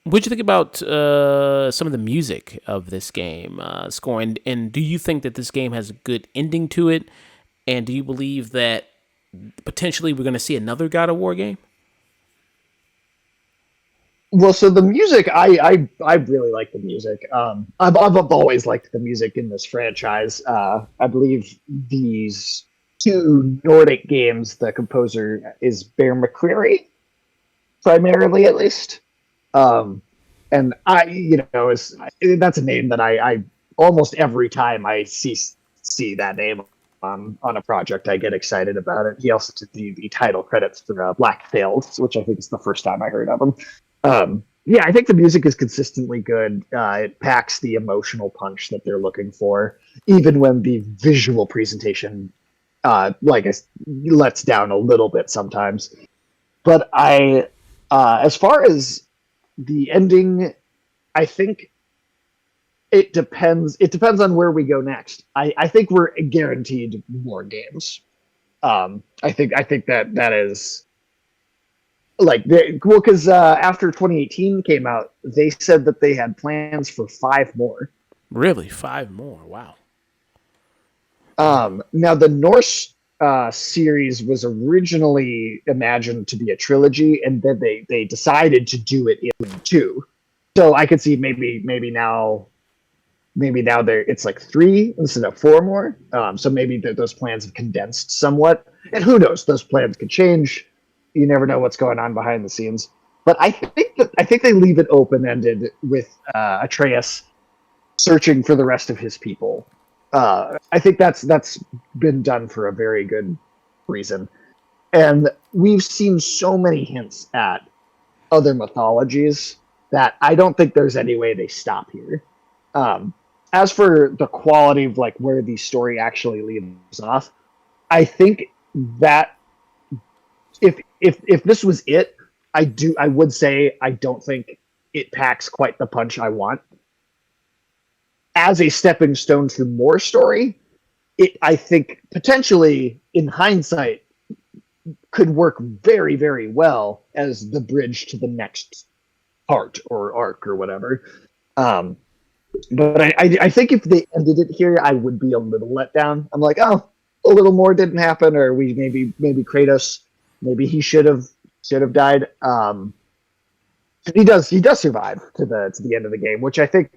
What'd you think about some of the music of this game, scoring? And do you think that this game has a good ending to it? And do you believe that potentially we're going to see another God of War game? Well, so the music, I really like the music. I've always liked the music in this franchise. I believe these two Nordic games, the composer is Bear McCreary, primarily at least. And that's a name that I almost every time I see that name on a project, I get excited about it. He also did the title credits for Black Sails, which I think is the first time I heard of him. Yeah, I think the music is consistently good. It packs the emotional punch that they're looking for, even when the visual presentation like lets down a little bit sometimes. But as far as the ending, I think it depends. It depends on where we go next. I think we're guaranteed more games. I think that is like well, because after 2018 came out, they said that they had plans for 5 more. Really, 5 more? Wow. Now the Norse series was originally imagined to be a trilogy, and then they decided to do it in two. So I could see maybe now it's like 3 instead of 4 more. So maybe those plans have condensed somewhat, and who knows? Those plans could change. You never know what's going on behind the scenes. But I think they leave it open ended with Atreus searching for the rest of his people. I think that's been done for a very good reason, and we've seen so many hints at other mythologies that I don't think there's any way they stop here. Um, as for the quality of like where the story actually leaves off, I think that if this was it, I would say I don't think it packs quite the punch I want. As a stepping stone to more story, I think potentially in hindsight could work very, very well as the bridge to the next part or arc or whatever. Um, but I think if they ended it here, I would be a little let down. I'm like, oh, a little more didn't happen, or we maybe Kratos, maybe he should have died. He does survive to the end of the game, which I think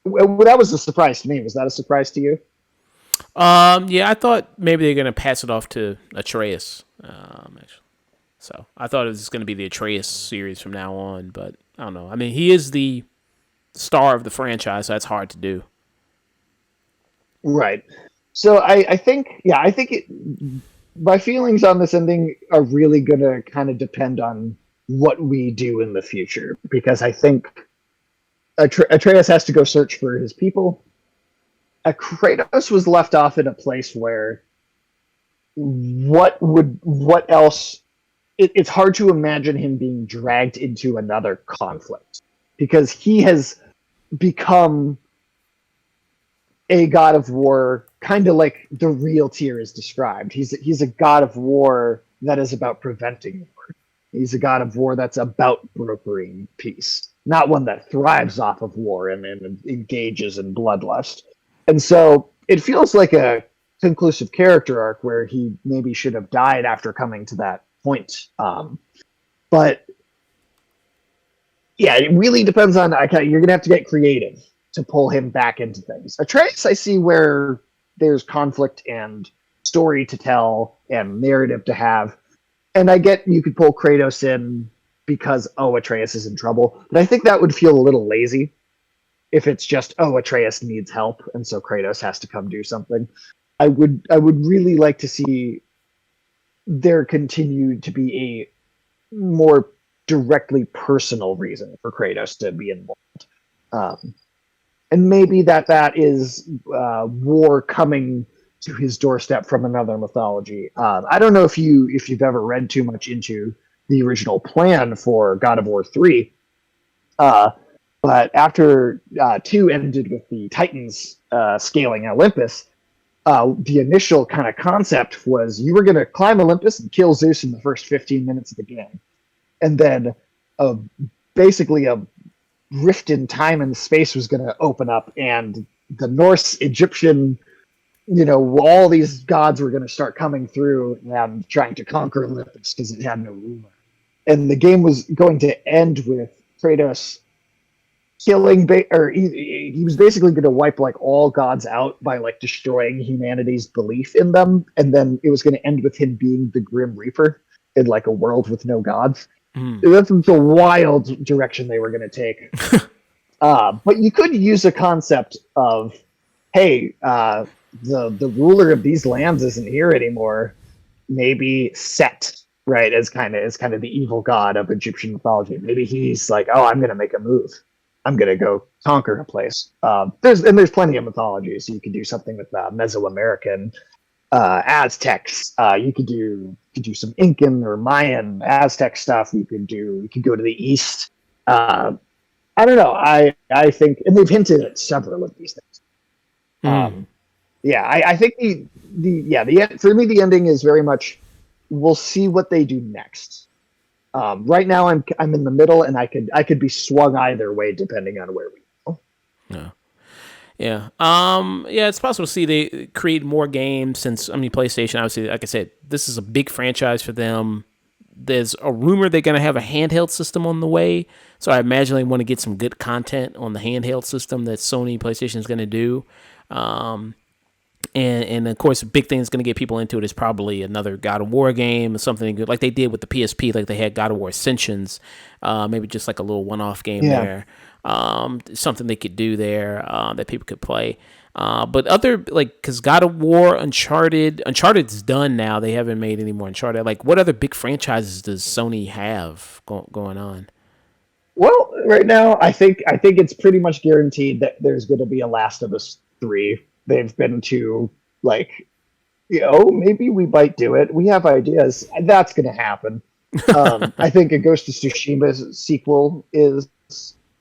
that was a surprise to me. Was that a surprise to you? Yeah, I thought maybe they're gonna pass it off to Atreus. Actually. So I thought it was going to be the Atreus series from now on, but I don't know. I mean, he is the star of the franchise, so that's hard to do. Right. So I think my feelings on this ending are really gonna kind of depend on what we do in the future, because I think Atreus has to go search for his people. Kratos was left off in a place where what else? It's hard to imagine him being dragged into another conflict because he has become a god of war, kind of like the real tier is described. He's a god of war that is about preventing war. He's a god of war that's about brokering peace, not one that thrives off of war and engages in bloodlust. And so it feels like a conclusive character arc where he maybe should have died after coming to that point. But yeah, it really depends on. You're gonna have to get creative to pull him back into things. Atreus, I see where there's conflict and story to tell and narrative to have, and I get you could pull Kratos in because Atreus is in trouble, but I think that would feel a little lazy if it's just Atreus needs help and so Kratos has to come do something. I would really like to see there continue to be a more directly personal reason for Kratos to be involved. And maybe that is war coming to his doorstep from another mythology. I don't know if you've ever read too much into the original plan for God of War 3, but after 2 ended with the Titans scaling Olympus, the initial kind of concept was you were going to climb Olympus and kill Zeus in the first 15 minutes of the game. And then uh, basically a rift in time and space was going to open up, and the Norse, Egyptian, all these gods were going to start coming through and trying to conquer Olympus because it had no ruler. And the game was going to end with Kratos killing, or he was basically going to wipe like all gods out by like destroying humanity's belief in them, and then it was going to end with him being the Grim Reaper in like a world with no gods. That's the wild direction they were going to take. But you could use a concept of, hey, the ruler of these lands isn't here anymore. Maybe Set, right, as kind of the evil god of Egyptian mythology. Maybe he's like, I'm going to make a move. I'm going to go conquer a place. There's plenty of mythologies. So you could do something with Mesoamerican. Aztecs. You could do some Incan or Mayan Aztec stuff. You could go to the east. I don't know. I think, and they've hinted at several of these things. Yeah, I think for me the ending is very much we'll see what they do next. Right now I'm in the middle, and I could be swung either way depending on where we go. Yeah. Yeah. Yeah, it's possible to see they create more games since, PlayStation, obviously, like I said, this is a big franchise for them. There's a rumor they're going to have a handheld system on the way. So I imagine they want to get some good content on the handheld system that Sony PlayStation is going to do. And of course, a big thing that's going to get people into it is probably another God of War game or something good, like they did with the PSP. Like they had God of War Ascensions, maybe just like a little one-off game there. Something they could do there that people could play. But other, like, because God of War, Uncharted's done now. They haven't made any more Uncharted. Like, what other big franchises does Sony have going on? Well, right now, I think it's pretty much guaranteed that there's going to be a Last of Us 3. They've been to, like, maybe we might do it. We have ideas. That's going to happen. I think a Ghost of Tsushima sequel is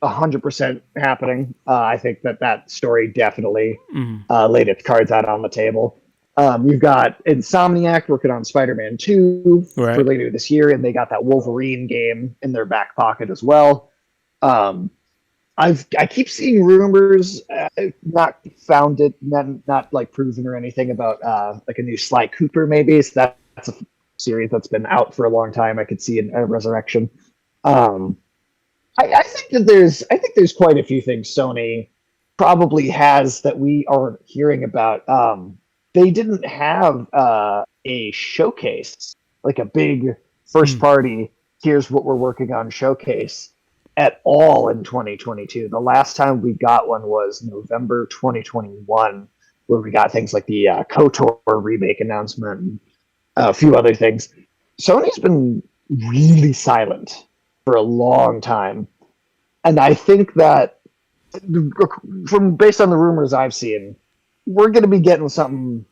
100% happening. I think that story definitely laid its cards out on the table. You've got Insomniac working on Spider-Man 2 for later this year, and they got that Wolverine game in their back pocket as well. I keep seeing rumors, not founded, not like proven or anything about like a new Sly Cooper maybe. So that's a series that's been out for a long time. I could see a resurrection. I think there's quite a few things Sony probably has that we aren't hearing about. They didn't have a showcase, like a big first party, here's what we're working on showcase at all in 2022. The last time we got one was November 2021, where we got things like the KOTOR remake announcement and a few other things. Sony's been really silent for a long time. And I think that based on the rumors I've seen, we're going to be getting something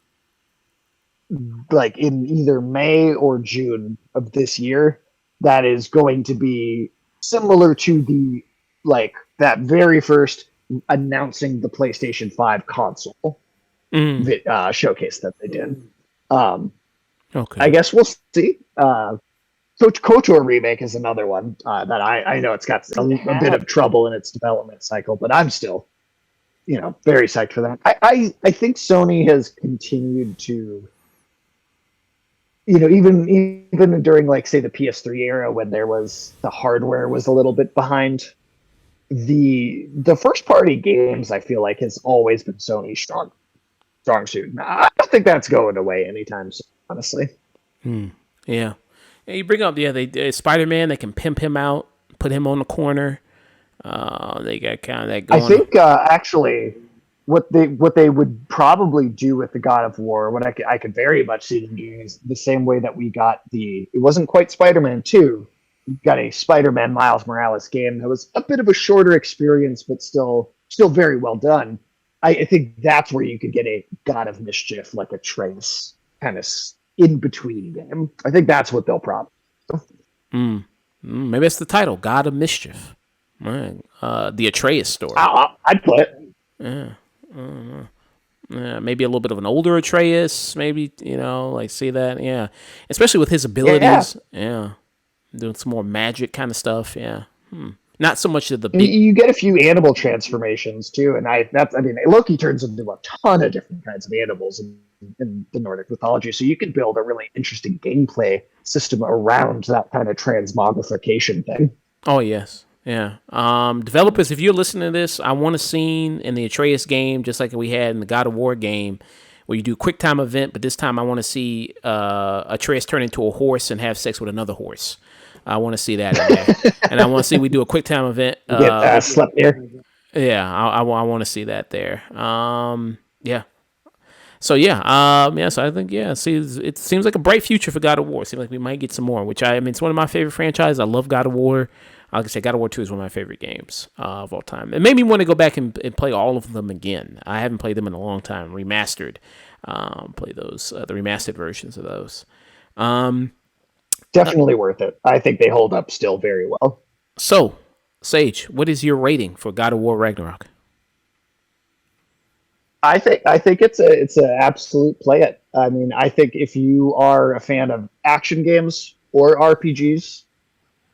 like in either May or June of this year that is going to be similar to that very first announcing the PlayStation 5 console showcase that they did. Okay. I guess we'll see. KOTOR remake is another one that I know it's got a bit of trouble in its development cycle, but I'm still, very psyched for that. I think Sony has continued to, even during, like, say, the PS3 era when the hardware was a little bit behind, the first party games I feel like has always been Sony's strong suit. I don't think that's going away anytime soon, honestly. Yeah. You bring up, they Spider-Man, they can pimp him out, put him on the corner. They got kind of that going. I think actually what they would probably do with the God of War, what I could very much see them doing is the same way that we got it wasn't quite Spider-Man 2. We got a Spider-Man Miles Morales game that was a bit of a shorter experience, but still very well done. I think that's where you could get a God of Mischief, like a Trace kind of in between game. I think that's what they'll probably do. Maybe it's the title, God of Mischief. Right. The Atreus story. I'd play it. Yeah. Maybe a little bit of an older Atreus. Maybe, see that. Yeah. Especially with his abilities. Yeah. Doing some more magic kind of stuff. Yeah. Not so much of the big... You get a few animal transformations too, and Loki turns into a ton of different kinds of animals in the Nordic mythology, so you can build a really interesting gameplay system around that kind of transmogrification thing. Oh yes, yeah. Developers, if you're listening to this, I want a scene in the Atreus game, just like we had in the God of War game, where you do a quick time event, but this time I want to see Atreus turn into a horse and have sex with another horse. I want to see that in there. And I want to see we do a quick time event. Slept there. Yeah, I want to see that there. Yeah. So so I think see, it seems like a bright future for God of War. It seems like we might get some more, which it's one of my favorite franchises. I love God of War. Like I said, God of War 2 is one of my favorite games of all time. It made me want to go back and play all of them again. I haven't played them in a long time. Remastered. Play those, the remastered versions of those. Definitely worth it. I think they hold up still very well. So, Sage, what is your rating for God of War Ragnarok? I think it's an absolute play it. I mean, I think if you are a fan of action games or RPGs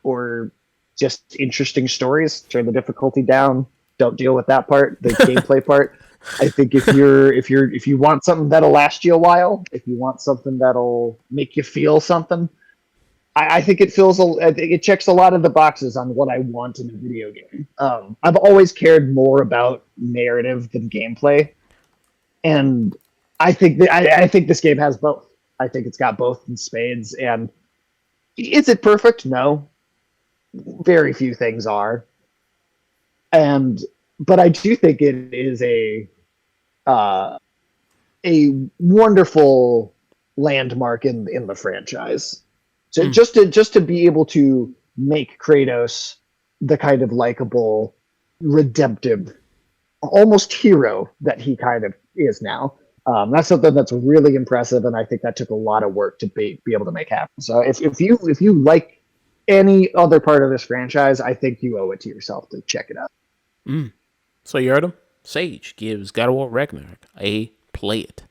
or just interesting stories, turn the difficulty down. Don't deal with that part, the gameplay part. I think if you want something that'll last you a while, if you want something that'll make you feel something, I think I think it checks a lot of the boxes on what I want in a video game. I've always cared more about narrative than gameplay, and I think this game has both. I think it's got both in spades. And is it perfect? No, very few things are. And but I do think it is uh, a wonderful landmark in the franchise. So just to be able to make Kratos the kind of likable, redemptive, almost hero that he kind of is now. That's something that's really impressive, and I think that took a lot of work to be able to make happen. So if you like any other part of this franchise, I think you owe it to yourself to check it out. So you heard him? Sage gives God of War Ragnarok a play it.